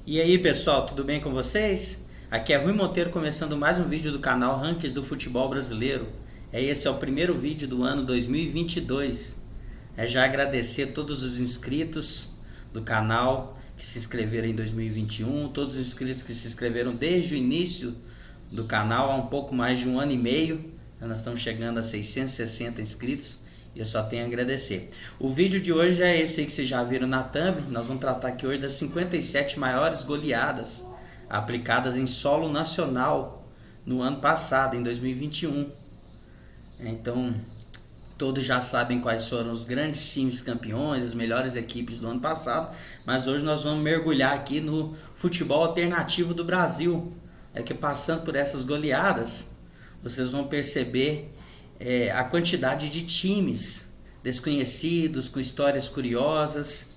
E aí pessoal, tudo bem com vocês? Aqui é Rui Monteiro começando mais um vídeo do canal Rankings do Futebol Brasileiro. Esse é o primeiro vídeo do ano 2022. Já agradecer a todos os inscritos do canal que se inscreveram em 2021, todos os inscritos que se inscreveram desde o início do canal há um pouco mais de um ano e meio. Nós estamos chegando a 660 inscritos. Eu só tenho a agradecer. O vídeo de hoje é esse aí que vocês já viram na thumb. Nós vamos tratar aqui hoje das 57 maiores goleadas aplicadas em solo nacional no ano passado, em 2021. Então, todos já sabem quais foram os grandes times campeões, as melhores equipes do ano passado. Mas hoje nós vamos mergulhar aqui no futebol alternativo do Brasil. Que passando por essas goleadas, vocês vão perceber a quantidade de times desconhecidos, com histórias curiosas,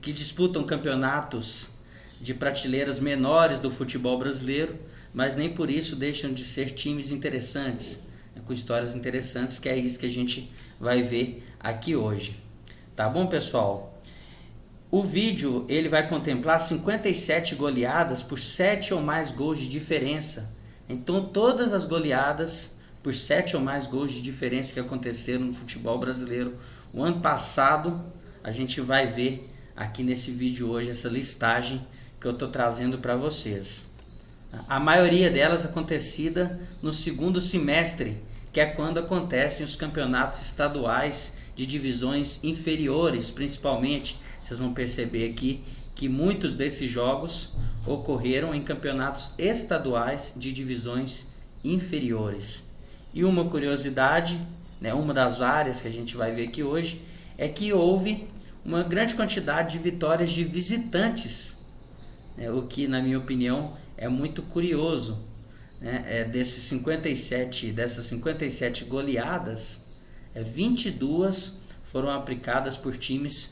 que disputam campeonatos de prateleiras menores do futebol brasileiro, mas nem por isso deixam de ser times interessantes, com histórias interessantes, que é isso que a gente vai ver aqui hoje. Tá bom, pessoal? O vídeo ele vai contemplar 57 goleadas por 7 ou mais gols de diferença. Então todas as goleadas por 7 ou mais gols de diferença que aconteceram no futebol brasileiro o ano passado, a gente vai ver aqui nesse vídeo hoje, essa listagem que eu estou trazendo para vocês. A maioria delas acontecida no segundo semestre, que é quando acontecem os campeonatos estaduais de divisões inferiores, principalmente. Vocês vão perceber aqui que muitos desses jogos ocorreram em campeonatos estaduais de divisões inferiores. E uma curiosidade, uma das várias que a gente vai ver aqui hoje, é que houve uma grande quantidade de vitórias de visitantes, o que na minha opinião é muito curioso. Dessas 57 goleadas, 22 foram aplicadas por times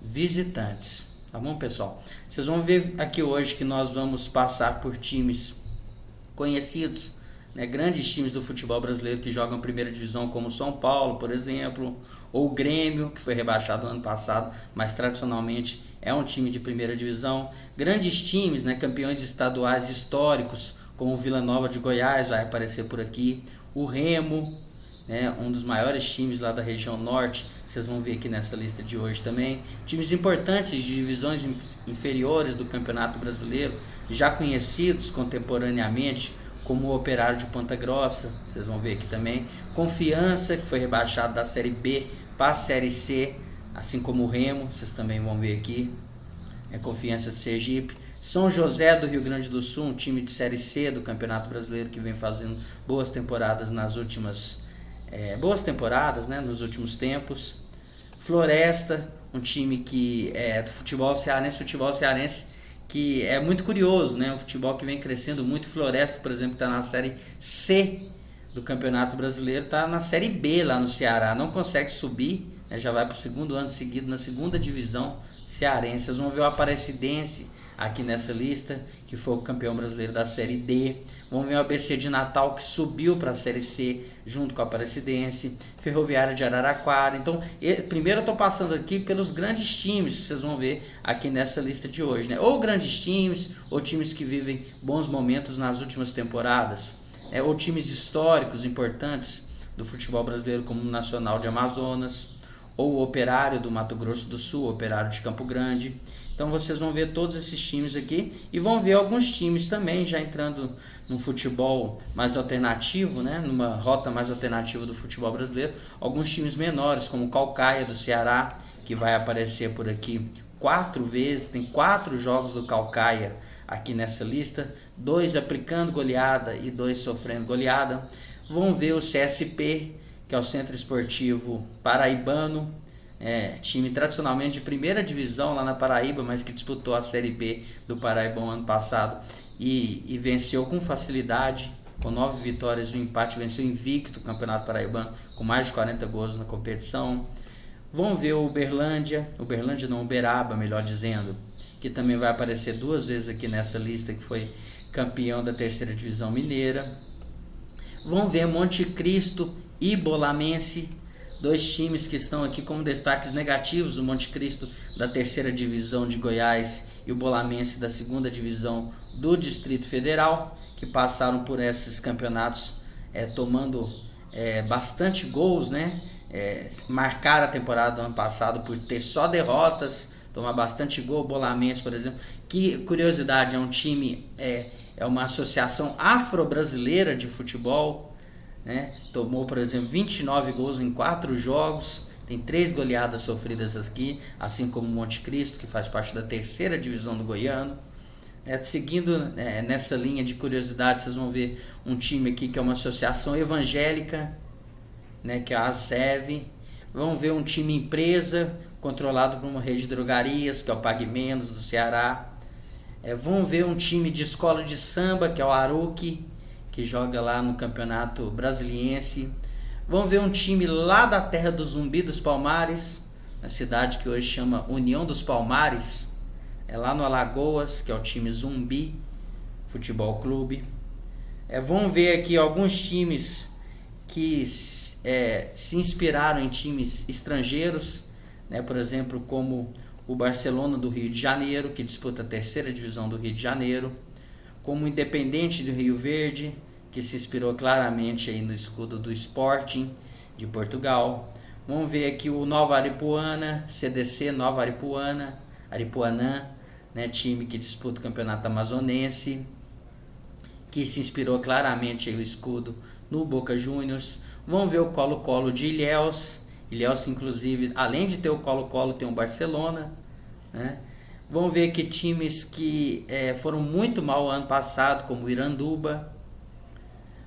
visitantes. Tá bom, pessoal? Vocês vão ver aqui hoje que nós vamos passar por times conhecidos, grandes times do futebol brasileiro que jogam primeira divisão, como São Paulo, por exemplo, ou o Grêmio, que foi rebaixado no ano passado, mas tradicionalmente é um time de primeira divisão. Grandes times, campeões estaduais históricos, como o Vila Nova de Goiás, vai aparecer por aqui. O Remo, um dos maiores times lá da região norte, vocês vão ver aqui nessa lista de hoje também. Times importantes de divisões inferiores do Campeonato Brasileiro, já conhecidos contemporaneamente, como o Operário de Ponta Grossa, vocês vão ver aqui também. Confiança, que foi rebaixado da Série B para a Série C, assim como o Remo, vocês também vão ver aqui. Confiança de Sergipe. São José do Rio Grande do Sul, um time de Série C do Campeonato Brasileiro que vem fazendo boas temporadas nos últimos tempos. Floresta, um time que é do futebol cearense, que é muito curioso, um futebol que vem crescendo muito. Floresta, por exemplo, está na Série C do Campeonato Brasileiro, está na Série B lá no Ceará, não consegue subir, já vai para o segundo ano seguido na segunda divisão cearense. Vocês vão ver o Aparecidense aqui nessa lista, que foi o campeão brasileiro da Série D. Vamos ver o ABC de Natal, que subiu para a Série C junto com a Aparecidense. Ferroviária de Araraquara. Então, primeiro eu estou passando aqui pelos grandes times que vocês vão ver aqui nessa lista de hoje, ou grandes times, ou times que vivem bons momentos nas últimas temporadas, ou times históricos importantes do futebol brasileiro, como o Nacional de Amazonas, ou o Operário do Mato Grosso do Sul, o Operário de Campo Grande. Então vocês vão ver todos esses times aqui e vão ver alguns times também já entrando no futebol mais alternativo, numa rota mais alternativa do futebol brasileiro. Alguns times menores, como o Caucaia do Ceará, que vai aparecer por aqui 4 vezes, tem 4 jogos do Caucaia aqui nessa lista, 2 aplicando goleada e 2 sofrendo goleada. Vão ver o CSP, que é o Centro Esportivo Paraibano, time tradicionalmente de primeira divisão lá na Paraíba, mas que disputou a Série B do Paraibão ano passado e venceu com facilidade, com 9 vitórias e um empate, venceu invicto o Campeonato Paraibano, com mais de 40 gols na competição. Vamos ver o Uberaba, melhor dizendo, que também vai aparecer 2 vezes aqui nessa lista, que foi campeão da terceira divisão mineira. Vão ver Monte Cristo e Bolamense, 2 times que estão aqui como destaques negativos. O Monte Cristo da terceira divisão de Goiás e o Bolamense da segunda divisão do Distrito Federal, que passaram por esses campeonatos tomando bastante gols, né? Marcaram a temporada do ano passado por ter só derrotas, tomar bastante gol. O Bolamense, por exemplo, que curiosidade, é um time, é uma associação afro-brasileira de futebol, né? Tomou, por exemplo, 29 gols em 4 jogos, tem 3 goleadas sofridas aqui, assim como o Monte Cristo, que faz parte da terceira divisão do Goiano. Seguindo nessa linha de curiosidade, vocês vão ver um time aqui que é uma associação evangélica, né, que é a ASEV. Vão ver um time empresa controlado por uma rede de drogarias, que é o Pague Menos do Ceará. Vão ver um time de escola de samba, que é o Aruque, que joga lá no Campeonato Brasiliense. Vão ver um time lá da terra do Zumbi dos Palmares, na cidade que hoje chama União dos Palmares, lá no Alagoas, que é o time Zumbi Futebol Clube. Vão ver aqui alguns times que se inspiraram em times estrangeiros, né? Por exemplo, como o Barcelona do Rio de Janeiro, que disputa a terceira divisão do Rio de Janeiro, como o Independente do Rio Verde, que se inspirou claramente aí no escudo do Sporting de Portugal. Vamos ver aqui o Nova Aripuana, CDC Nova Aripuanã, né, time que disputa o Campeonato Amazonense, que se inspirou claramente aí o escudo no Boca Juniors. Vamos ver o Colo-Colo de Ilhéus, que inclusive, além de ter o Colo-Colo, tem o Barcelona, né? Vamos ver aqui times que foram muito mal ano passado, como o Iranduba,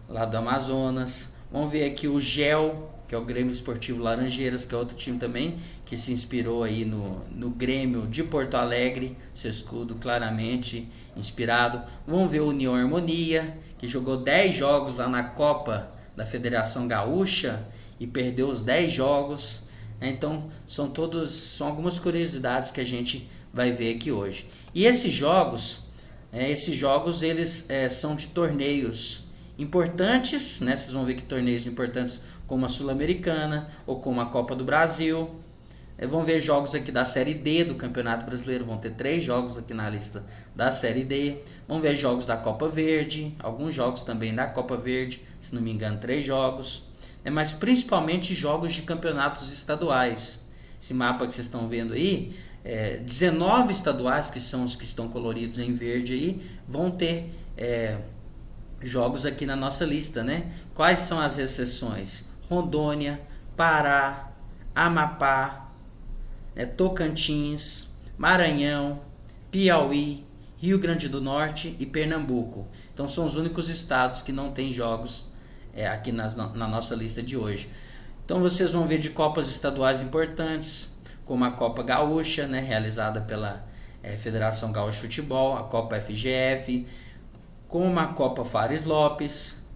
lá do Amazonas. Vamos ver aqui o GEL, que é o Grêmio Esportivo Laranjeiras, que é outro time também que se inspirou aí no Grêmio de Porto Alegre, seu escudo claramente inspirado. Vamos ver o União Harmonia, que jogou 10 jogos lá na Copa da Federação Gaúcha e perdeu os 10 jogos. Então são algumas curiosidades que a gente vai ver aqui hoje. E esses jogos eles são de torneios importantes, né? Vocês vão ver que torneios importantes como a Sul-Americana ou como a Copa do Brasil. Vão ver jogos aqui da Série D do Campeonato Brasileiro, vão ter 3 jogos aqui na lista da Série D. Vão ver jogos da Copa Verde, alguns jogos também da Copa Verde, se não me engano 3 jogos, mas principalmente jogos de campeonatos estaduais. Esse mapa que vocês estão vendo aí, 19 estaduais, que são os que estão coloridos em verde aí, vão ter jogos aqui na nossa lista, né? Quais são as exceções? Rondônia, Pará, Amapá, Tocantins, Maranhão, Piauí, Rio Grande do Norte e Pernambuco. Então são os únicos estados que não têm jogos aqui na nossa lista de hoje. Então vocês vão ver de copas estaduais importantes, como a Copa Gaúcha, né, realizada pela Federação Gaúcha de Futebol, a Copa FGF, como a Copa Fares Lopes,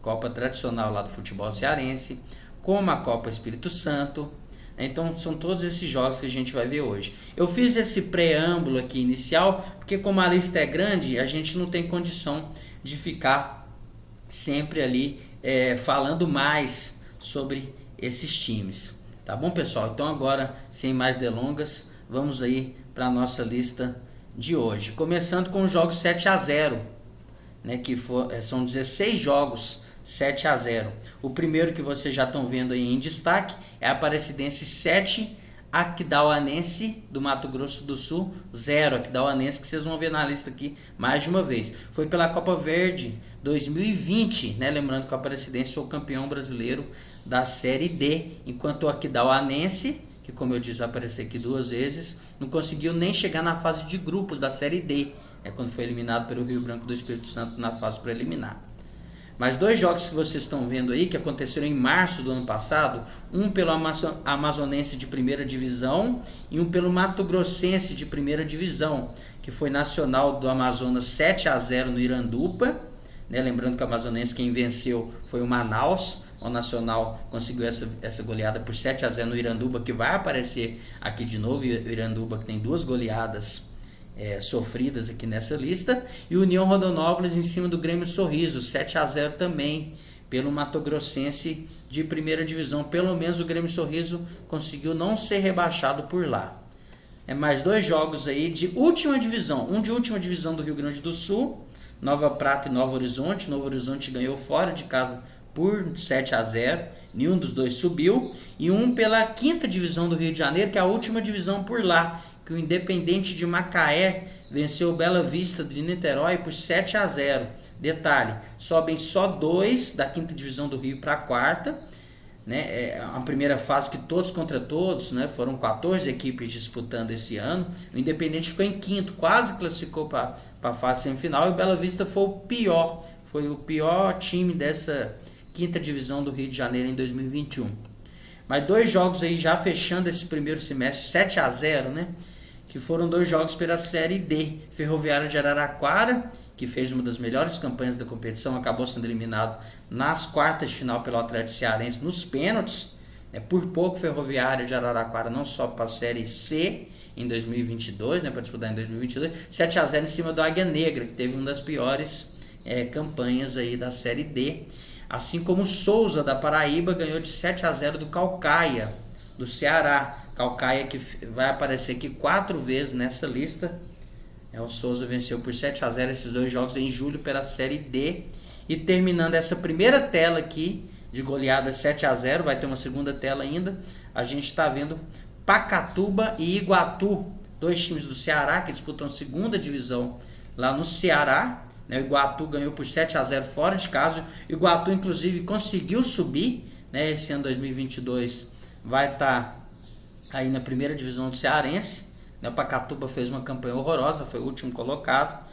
Copa tradicional lá do futebol cearense, como a Copa Espírito Santo. Então são todos esses jogos que a gente vai ver hoje. Eu fiz esse preâmbulo aqui inicial, porque como a lista é grande, a gente não tem condição de ficar sempre ali falando mais sobre esses times. Tá bom, pessoal? Então agora, sem mais delongas, vamos aí para a nossa lista de hoje. Começando com os jogos 7-0, né, que são 16 jogos 7-0. O primeiro que vocês já estão vendo aí em destaque é a Aparecidense 7, Aquidauanense do Mato Grosso do Sul 0. Aquidauanense, que vocês vão ver na lista aqui mais de uma vez. Foi pela Copa Verde 2020, né? Lembrando que o Aparecidense foi o campeão brasileiro da Série D, enquanto o Aquidauanense, que como eu disse vai aparecer aqui 2 vezes, não conseguiu nem chegar na fase de grupos da Série D, quando foi eliminado pelo Rio Branco do Espírito Santo na fase preliminar. Mas 2 jogos que vocês estão vendo aí, que aconteceram em março do ano passado, um pelo Amazonense de primeira divisão e um pelo Mato Grossense de primeira divisão, que foi Nacional do Amazonas 7-0 no Iranduba, né? Lembrando que o Amazonense quem venceu foi o Manaus. O Nacional conseguiu essa goleada por 7-0 no Iranduba, que vai aparecer aqui de novo. O Iranduba que tem 2 goleadas sofridas aqui nessa lista. E o União Rondonópolis em cima do Grêmio Sorriso 7-0 também pelo Mato Grossense de primeira divisão. Pelo menos o Grêmio Sorriso conseguiu não ser rebaixado por lá. mais 2 jogos aí de última divisão. Um de última divisão do Rio Grande do Sul, Nova Prata e Novo Horizonte. Novo Horizonte ganhou fora de casa por 7-0. Nenhum dos dois subiu. E um pela 5ª divisão do Rio de Janeiro, que é a última divisão por lá, que o Independente de Macaé venceu o Bela Vista de Niterói por 7-0. Detalhe, sobem só 2 da 5ª divisão do Rio para a 4ª. Né, a primeira fase que todos contra todos, né, foram 14 equipes disputando esse ano. O Independente ficou em 5º, quase classificou para a fase semifinal, e o Bela Vista foi o pior time dessa 5ª divisão do Rio de Janeiro em 2021. Mas 2 jogos aí já fechando esse primeiro semestre, 7-0, né, que foram 2 jogos pela Série D. Ferroviário de Araraquara, que fez uma das melhores campanhas da competição, acabou sendo eliminado nas quartas de final pelo Atlético Cearense nos pênaltis. Por pouco, Ferroviário de Araraquara não sobe para a Série C em 2022, para disputar em 2022. 7-0 em cima do Águia Negra, que teve uma das piores campanhas aí da Série D. Assim como o Souza da Paraíba ganhou de 7-0 do Caucaia, do Ceará. Caucaia que vai aparecer aqui 4 vezes nessa lista. O Souza venceu por 7-0 esses 2 jogos em julho pela Série D. E terminando essa primeira tela aqui de goleada 7-0, vai ter uma segunda tela ainda. A gente está vendo Pacatuba e Iguatu, 2 times do Ceará que disputam a 2ª divisão lá no Ceará. O Iguatu ganhou por 7-0 fora de casa. O Iguatu, inclusive, conseguiu subir. Esse ano 2022 vai estar aí na 1ª divisão do Cearense. O Pacatuba fez uma campanha horrorosa, foi o último colocado,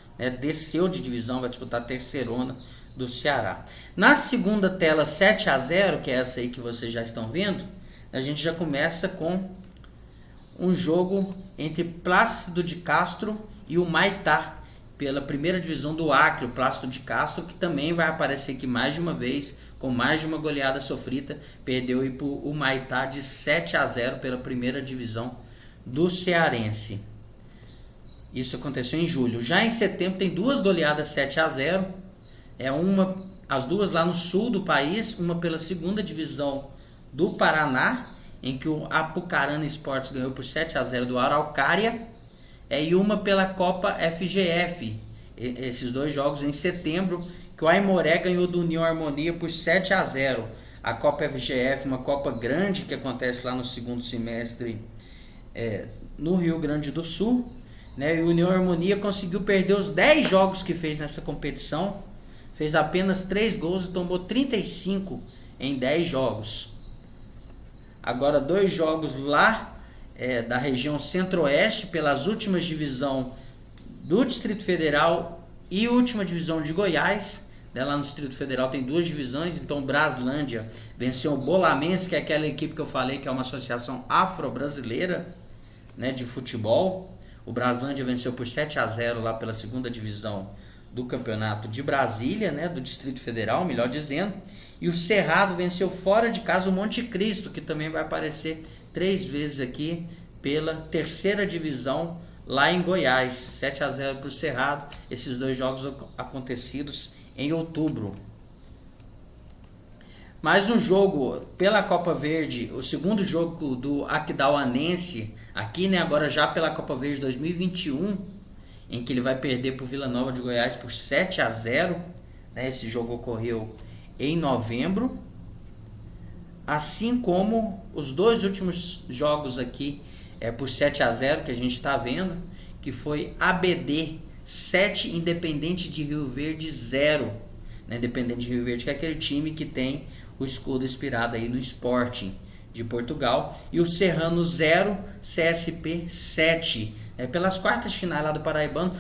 desceu de divisão, vai disputar a 3ª do Ceará. Na segunda tela 7-0, que é essa aí que vocês já estão vendo, a gente já começa com um jogo entre Plácido de Castro e o Maitá, pela 1ª divisão do Acre. O Plácido de Castro, que também vai aparecer aqui mais de uma vez, com mais de uma goleada sofrida, perdeu aí para o Maitá de 7-0 pela 1ª divisão do Cearense. Isso aconteceu em julho. Já em setembro tem 2 goleadas 7-0. As 2 lá no sul do país, uma pela 2ª divisão do Paraná, em que o Apucarana Esportes ganhou por 7-0 do Araucária, e uma pela Copa FGF. Esses 2 jogos em setembro, que o Aimoré ganhou do União Harmonia por 7-0. A Copa FGF, uma Copa grande que acontece lá no 2º semestre no Rio Grande do Sul, E o União Harmonia conseguiu perder os 10 jogos que fez nessa competição, fez apenas 3 gols e tomou 35 em 10 jogos. Agora 2 jogos lá da região centro-oeste, pelas últimas divisão do Distrito Federal e última divisão de Goiás. Lá no Distrito Federal tem 2 divisões, então Braslândia venceu o Bolamense, que é aquela equipe que eu falei que é uma associação afro-brasileira, de futebol. O Braslândia venceu por 7-0 lá pela 2ª divisão do campeonato de Brasília, do Distrito Federal, melhor dizendo. E o Cerrado venceu fora de casa o Monte Cristo, que também vai aparecer 3 vezes aqui pela 3ª divisão lá em Goiás. 7-0 para o Cerrado, esses 2 jogos acontecidos em outubro. Mais um jogo pela Copa Verde, o 2º jogo do Aquidauanense, aqui, agora já pela Copa Verde 2021, em que ele vai perder para o Vila Nova de Goiás por 7-0. Esse jogo ocorreu em novembro. Assim como os 2 últimos jogos aqui por 7-0 que a gente está vendo, que foi ABD 7, Independente de Rio Verde 0. Independente de Rio Verde, que é aquele time que tem o escudo inspirado aí no Sporting de Portugal. E o Serrano 0, CSP 7. Pelas quartas de final lá do Paraibano,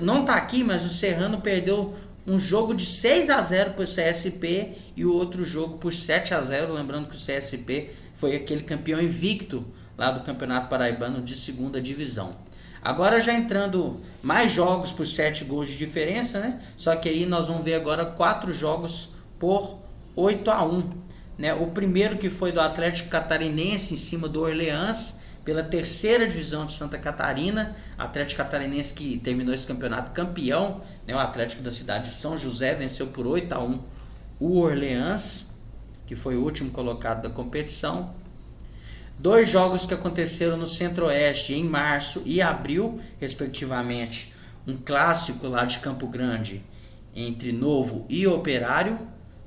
não está aqui, mas o Serrano perdeu um jogo de 6-0 para o CSP e o outro jogo por 7-0. Lembrando que o CSP foi aquele campeão invicto lá do Campeonato Paraibano de 2ª divisão. Agora já entrando mais jogos por 7 gols de diferença, Só que aí nós vamos ver agora 4 jogos por 8-1. O primeiro que foi do Atlético Catarinense em cima do Orleans, pela 3ª divisão de Santa Catarina. Atlético Catarinense que terminou esse campeonato campeão, o Atlético da cidade de São José venceu por 8-1 o Orleans, que foi o último colocado da competição. Dois jogos que aconteceram no Centro-Oeste em março e abril, respectivamente. Um clássico lá de Campo Grande entre Novo e Operário,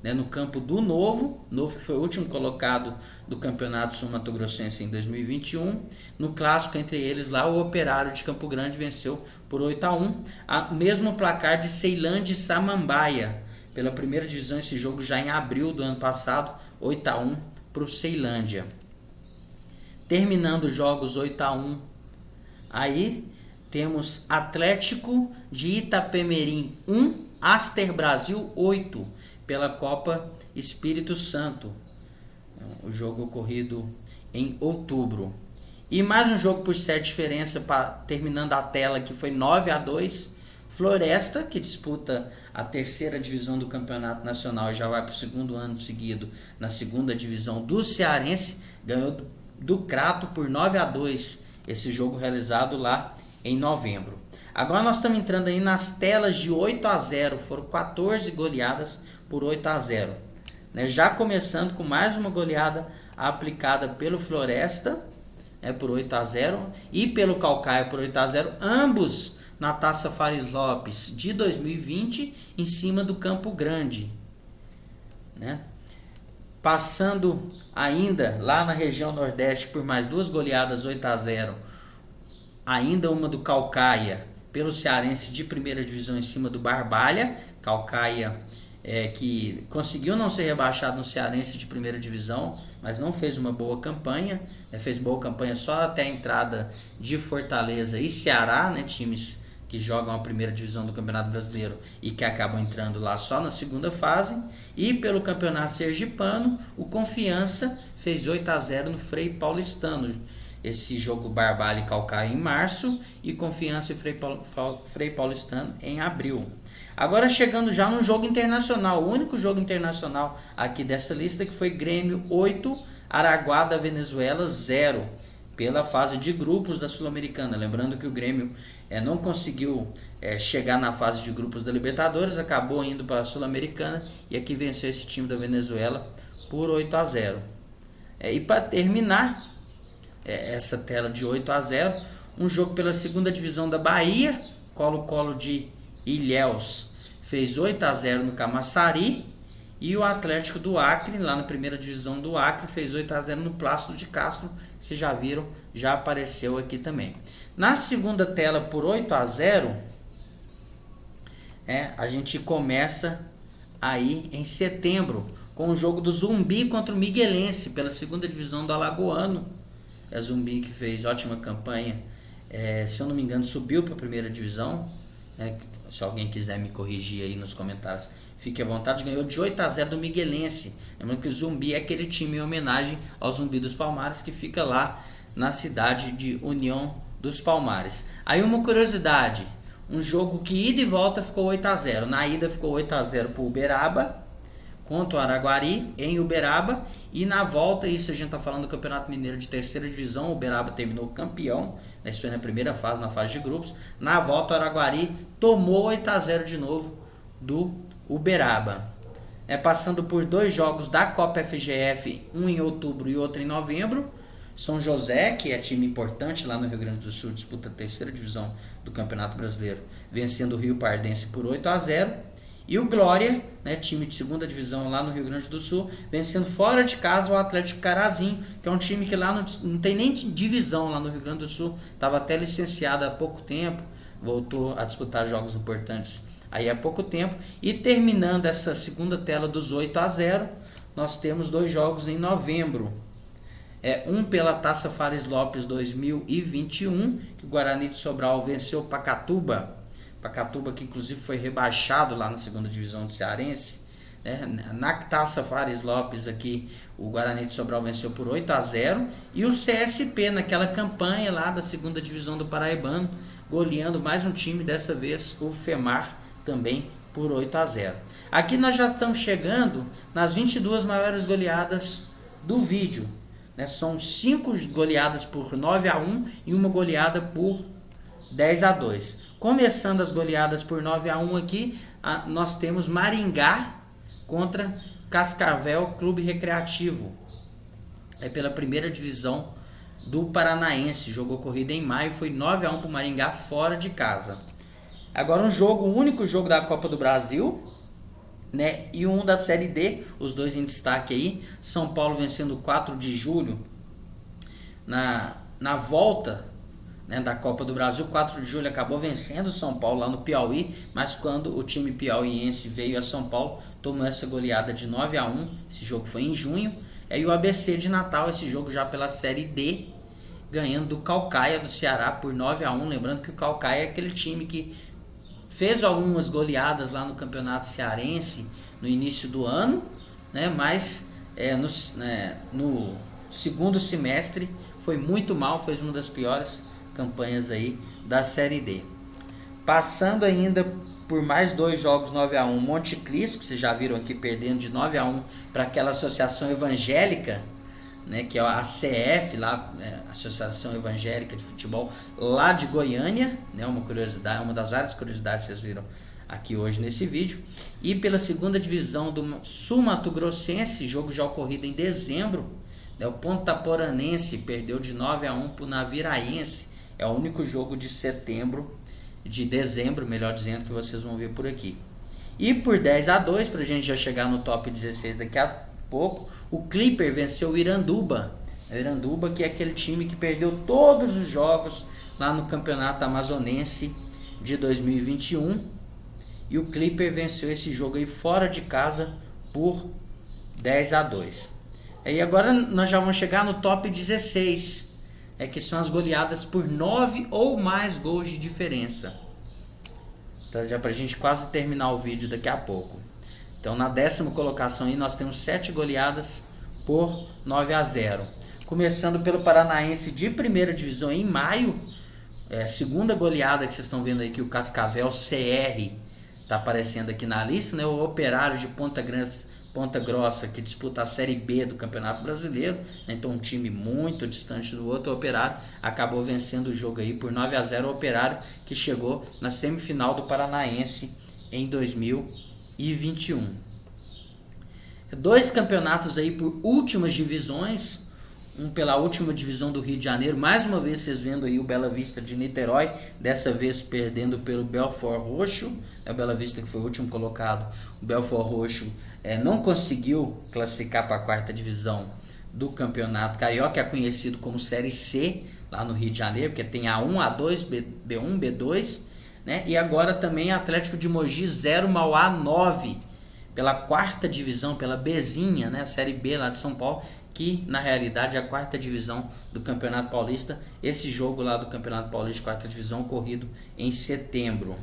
né, no campo do Novo. Novo foi o último colocado do Campeonato Sul-Mato-Grossense em 2021. No clássico entre eles lá, o Operário de Campo Grande venceu por 8-1. O mesmo placar de Ceilândia e Samambaia. Pela primeira divisão, esse jogo já em abril do ano passado, 8-1 para o Ceilândia. Terminando os jogos 8-1, aí temos Atlético de Itapemirim 1, Aster Brasil 8, pela Copa Espírito Santo. O jogo ocorrido em outubro. E mais um jogo por 7 diferença, terminando a tela, que foi 9-2. Floresta, que disputa a terceira divisão do Campeonato Nacional e já vai para o segundo ano seguido na segunda divisão do Cearense, ganhou do Crato por 9-2, esse jogo realizado lá em novembro. Agora nós estamos entrando aí nas telas de 8-0, foram 14 goleadas por 8-0. Né? Já começando com mais uma goleada aplicada pelo Floresta, por 8-0, e pelo Caucaia por 8-0, ambos na Taça Fares Lopes de 2020, em cima do Campo Grande. Né? Passando ainda lá na região Nordeste por mais duas goleadas 8-0, ainda uma do Caucaia pelo Cearense de primeira divisão em cima do Barbalha. Caucaia que conseguiu não ser rebaixado no Cearense de primeira divisão, mas não fez uma boa campanha, fez boa campanha só até a entrada de Fortaleza e Ceará, né, times que jogam a primeira divisão do Campeonato Brasileiro e que acabam entrando lá só na segunda fase. E pelo Campeonato Sergipano, o Confiança fez 8-0 no Frei Paulistano. Esse jogo Barbalha e Caucaia em março e Confiança e Frei Paulistano em abril. Agora chegando já no jogo internacional, o único jogo internacional aqui dessa lista, que foi Grêmio 8, Araguá da Venezuela 0, pela fase de grupos da Sul-Americana. Lembrando que o Grêmio não conseguiu chegar na fase de grupos da Libertadores, acabou indo para a Sul-Americana e aqui venceu esse time da Venezuela por 8-0. E para terminar essa tela de 8-0, um jogo pela segunda divisão da Bahia, Colo-Colo de Ilhéus fez 8-0 no Camaçari, e o Atlético do Acre, lá na primeira divisão do Acre, fez 8-0 no Plácido de Castro. Vocês já viram, já apareceu aqui também. Na segunda tela, por 8-0, a gente começa aí em setembro, com o jogo do Zumbi contra o Miguelense, pela segunda divisão do Alagoano. Zumbi que fez ótima campanha, se eu não me engano, subiu para a primeira divisão. Se alguém quiser me corrigir aí nos comentários, fique à vontade. Ganhou de 8-0 do Miguelense. Lembrando que o Zumbi é aquele time em homenagem ao Zumbi dos Palmares, que fica lá na cidade de União dos Palmares. Aí uma curiosidade, um jogo que ida e volta ficou 8-0. Na ida ficou 8-0 para o Uberaba contra o Araguari em Uberaba, e na volta, isso a gente está falando do Campeonato Mineiro de terceira divisão, o Uberaba terminou campeão, isso foi na primeira fase, na fase de grupos. Na volta, o Araguari tomou 8-0 de novo do Uberaba. Passando por dois jogos da Copa FGF, um em outubro e outro em novembro. São José, que é time importante lá no Rio Grande do Sul, disputa a terceira divisão do Campeonato Brasileiro, vencendo o Rio Pardense por 8-0. E o Glória, time de segunda divisão lá no Rio Grande do Sul, vencendo fora de casa o Atlético Carazinho, que é um time que lá não tem nem divisão lá no Rio Grande do Sul, estava até licenciado há pouco tempo, voltou a disputar jogos importantes aí há pouco tempo. E terminando essa segunda tela dos 8-0, nós temos dois jogos em novembro. Um pela Taça Fares Lopes 2021, que o Guarani de Sobral venceu o Pacatuba, que inclusive foi rebaixado lá na segunda divisão do Cearense. Na Taça Fares Lopes aqui, o Guarani de Sobral venceu por 8-0, e o CSP naquela campanha lá da segunda divisão do Paraibano, goleando mais um time, dessa vez o FEMAR, também por 8-0. Aqui nós já estamos chegando nas 22 maiores goleadas do vídeo. São 5 goleadas por 9-1 e uma goleada por 10-2. Começando as goleadas por 9-1 aqui, nós temos Maringá contra Cascavel Clube Recreativo. Pela primeira divisão do Paranaense. Jogo ocorrido em maio, foi 9-1 para o Maringá fora de casa. Agora o único jogo da Copa do Brasil, né? E um da Série D, os dois em destaque aí. São Paulo vencendo 4 de julho na volta, né, da Copa do Brasil. 4 de julho acabou vencendo o São Paulo lá no Piauí, mas quando o time piauiense veio a São Paulo, tomou essa goleada de 9-1. Esse jogo foi em junho. E o ABC de Natal, esse jogo já pela Série D, ganhando do Caucaia do Ceará por 9-1. Lembrando que o Caucaia é aquele time que fez algumas goleadas lá no Campeonato Cearense no início do ano, né? Mas no segundo semestre foi muito mal, fez uma das piores campanhas aí da Série D. Passando ainda por mais 2 jogos 9-1, Monte Cristo, que vocês já viram aqui, perdendo de 9-1 para aquela associação evangélica, né, que é a ACF, lá, Associação Evangélica de Futebol, lá de Goiânia, né, uma curiosidade, uma das várias curiosidades que vocês viram aqui hoje nesse vídeo. E pela segunda divisão do Sul Mato Grossense, jogo já ocorrido em dezembro, né, o Ponta Poranense perdeu de 9-1 para o Naviraense. É o único jogo de dezembro, melhor dizendo, que vocês vão ver por aqui. E por 10-2, para a gente já chegar no top 16 daqui a pouco, o Clipper venceu o Iranduba. O Iranduba, que é aquele time que perdeu todos os jogos lá no Campeonato Amazonense de 2021. E o Clipper venceu esse jogo aí fora de casa por 10-2. E agora nós já vamos chegar no top 16, que são as goleadas por 9 ou mais gols de diferença. Então, já para a gente quase terminar o vídeo daqui a pouco. Então, na 10ª colocação aí nós temos 7 goleadas por 9-0. Começando pelo Paranaense de primeira divisão em maio. Segunda goleada que vocês estão vendo aí, que o Cascavel CR está aparecendo aqui na lista, né? O Operário de Ponta Grossa, que disputa a Série B do Campeonato Brasileiro, né? Então um time muito distante do outro. O Operário acabou vencendo o jogo aí por 9-0. O Operário que chegou na semifinal do Paranaense em 2021. 2 campeonatos aí por últimas divisões. Um pela última divisão do Rio de Janeiro, mais uma vez vocês vendo aí o Bela Vista de Niterói, dessa vez perdendo pelo Belfort Roxo. O Bela Vista, que foi o último colocado, o Belfort Roxo não conseguiu classificar para a 4ª divisão do Campeonato Carioca, que é conhecido como Série C, lá no Rio de Janeiro, porque tem A1, A2, B1, B2, né? E agora também Atlético de Mogi 0, Mauá 9, pela 4ª divisão, pela Bzinha, né? A Série B lá de São Paulo, que na realidade é a 4ª divisão do Campeonato Paulista. Esse jogo lá do Campeonato Paulista, 4ª divisão, ocorrido em setembro.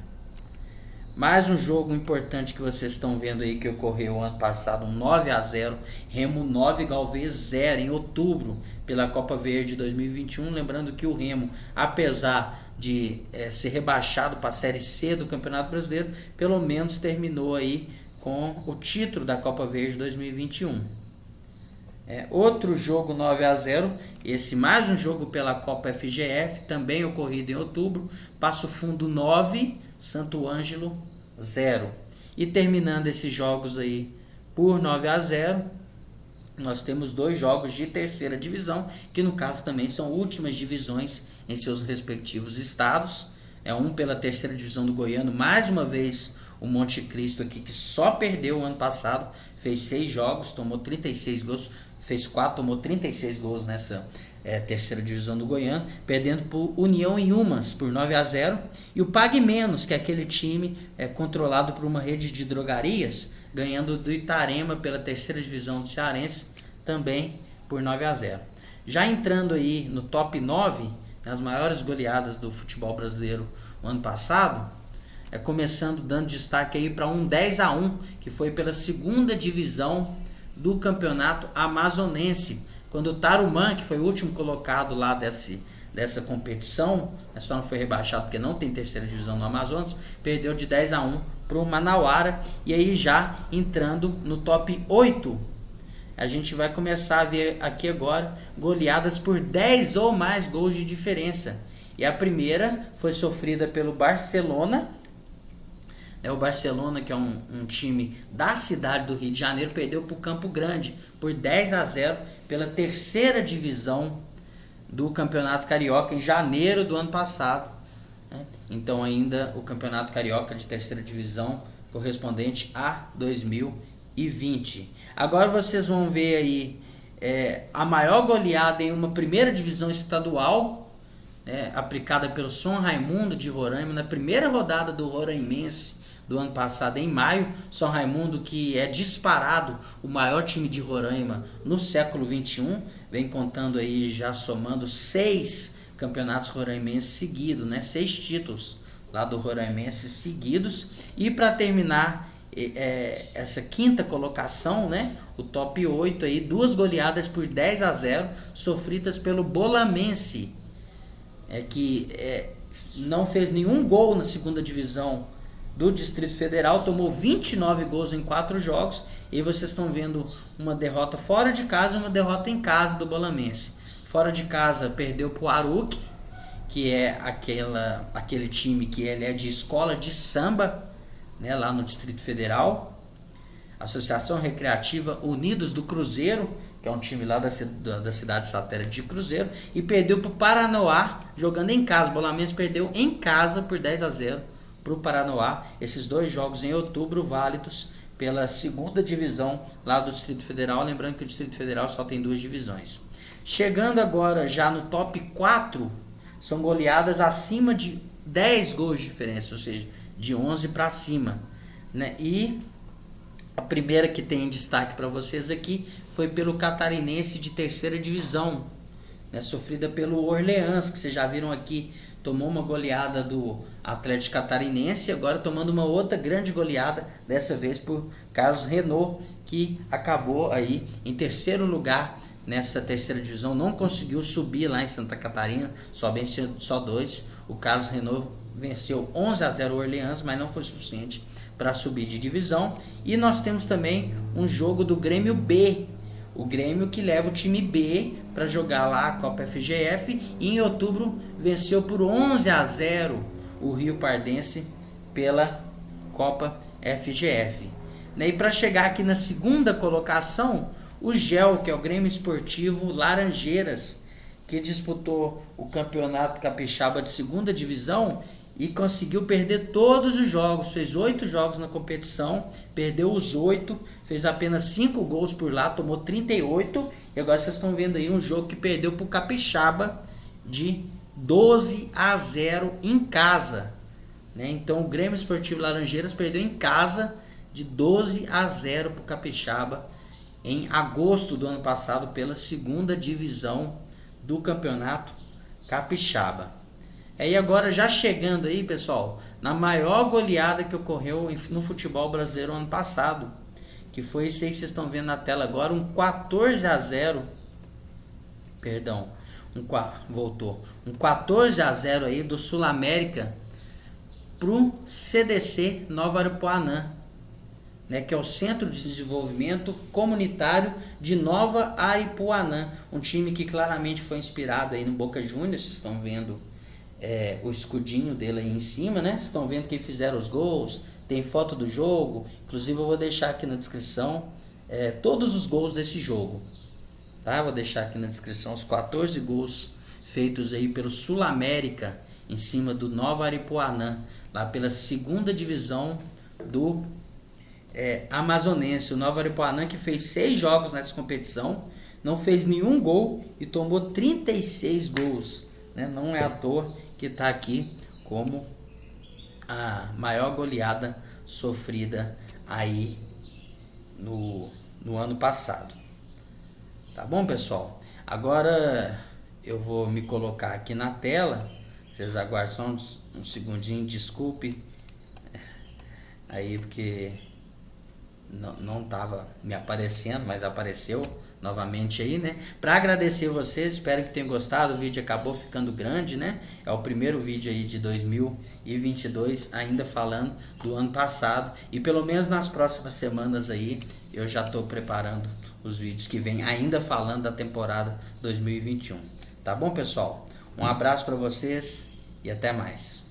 Mais um jogo importante que vocês estão vendo aí, que ocorreu ano passado, 9-0, Remo 9, Galvez 0, em outubro, pela Copa Verde 2021. Lembrando que o Remo, apesar de ser rebaixado para a Série C do Campeonato Brasileiro, pelo menos terminou aí com o título da Copa Verde 2021. Outro jogo 9-0, esse mais um jogo pela Copa FGF, também ocorrido em outubro, Passo Fundo 9, Santo Ângelo 0. E terminando esses jogos aí por 9-0, nós temos 2 jogos de 3ª divisão, que no caso também são últimas divisões em seus respectivos estados. Um pela 3ª divisão do Goiano, mais uma vez o Monte Cristo aqui, que só perdeu o ano passado, fez 6 jogos, tomou 36 gols, fez 4, tomou 36 gols nessa 3ª divisão do Goiano, perdendo por União Inhumas por 9-0. E o Pague Menos, que é aquele time controlado por uma rede de drogarias, ganhando do Itarema pela 3ª divisão do Cearense, também por 9-0. Já entrando aí no top 9, as maiores goleadas do futebol brasileiro no ano passado, começando dando destaque aí para um 10-1, que foi pela 2ª divisão do Campeonato Amazonense, quando o Tarumã, que foi o último colocado lá dessa competição, só não foi rebaixado porque não tem 3ª divisão no Amazonas, perdeu de 10-1 para o Manauara. E aí já entrando no top 8, a gente vai começar a ver aqui agora goleadas por 10 ou mais gols de diferença. E a primeira foi sofrida pelo Barcelona. O Barcelona, que é um time da cidade do Rio de Janeiro, perdeu para o Campo Grande por 10-0 pela 3ª divisão do Campeonato Carioca em janeiro do ano passado, né? Então ainda o Campeonato Carioca de terceira divisão correspondente a 2020. Agora vocês vão ver aí a maior goleada em uma primeira divisão estadual, aplicada pelo São Raimundo de Roraima na primeira rodada do Roraimense do ano passado, em maio. São Raimundo, que é disparado o maior time de Roraima no século XXI, vem contando aí, já somando 6 campeonatos roraimenses seguidos, 6 títulos lá do Roraimense seguidos. E para terminar essa quinta colocação, o top 8 aí, 2 goleadas por 10-0 sofridas pelo Bolamense, que não fez nenhum gol na segunda divisão do Distrito Federal, tomou 29 gols em 4 jogos, e vocês estão vendo uma derrota fora de casa e uma derrota em casa do Bolamense. Fora de casa perdeu para o Aruque, que é aquele time que ele é de escola de samba, lá no Distrito Federal. Associação Recreativa Unidos do Cruzeiro, que é um time lá da cidade satélite de Cruzeiro, e perdeu para o Paranoá, jogando em casa. O Bolamense perdeu em casa por 10-0 para o Paranoá. Esses 2 jogos em outubro, válidos pela segunda divisão lá do Distrito Federal. Lembrando que o Distrito Federal só tem 2 divisões. Chegando agora já no top 4, são goleadas acima de 10 gols de diferença, ou seja, de 11 para cima, E a primeira que tem em destaque para vocês aqui foi pelo Catarinense de terceira divisão, sofrida pelo Orleans, que vocês já viram aqui, tomou uma goleada do Atlético Catarinense, agora tomando uma outra grande goleada, dessa vez por Carlos Renault, que acabou aí em terceiro lugar nessa terceira divisão, não conseguiu subir lá em Santa Catarina, só venceu só 2. O Carlos Renault venceu 11-0 o Orleans, mas não foi suficiente para subir de divisão. E nós temos também um jogo do Grêmio B, o Grêmio que leva o time B para jogar lá a Copa FGF, e em outubro venceu por 11-0 o Rio Pardense pela Copa FGF. E para chegar aqui na segunda colocação, o GEL, que é o Grêmio Esportivo Laranjeiras, que disputou o Campeonato Capixaba de segunda divisão e conseguiu perder todos os jogos. Fez 8 jogos na competição, perdeu os 8, fez apenas 5 gols por lá, tomou 38. E agora vocês estão vendo aí um jogo que perdeu para o Capixaba de 12-0 em casa, Então o Grêmio Esportivo Laranjeiras perdeu em casa de 12-0 para o Capixaba em agosto do ano passado pela segunda divisão do Campeonato Capixaba. E agora já chegando aí, pessoal, na maior goleada que ocorreu no futebol brasileiro ano passado, que foi isso aí que vocês estão vendo na tela agora, um 14-0, perdão, um 14-0 aí do Sul América pro CDC Nova Aripuanã, que é o Centro de Desenvolvimento Comunitário de Nova Aripuanã, um time que claramente foi inspirado aí no Boca Juniors. Vocês estão vendo o escudinho dele aí em cima, Vocês estão vendo quem fizeram os gols, tem foto do jogo, inclusive eu vou deixar aqui na descrição todos os gols desse jogo, tá? Vou deixar aqui na descrição os 14 gols feitos aí pelo Sul América em cima do Nova Aripuanã, lá pela segunda divisão do amazonense. O Nova Aripuanã, que fez 6 jogos nessa competição, não fez nenhum gol e tomou 36 gols, Não é à toa que está aqui como a maior goleada sofrida aí no ano passado. Tá bom, pessoal? Agora eu vou me colocar aqui na tela. Vocês aguardam só um segundinho, desculpe aí porque não estava me aparecendo, mas apareceu novamente aí, Para agradecer vocês, espero que tenham gostado. O vídeo acabou ficando grande, É o primeiro vídeo aí de 2022, ainda falando do ano passado, e pelo menos nas próximas semanas aí eu já estou preparando os vídeos que vem ainda falando da temporada 2021. Tá bom, pessoal? Um abraço para vocês e até mais.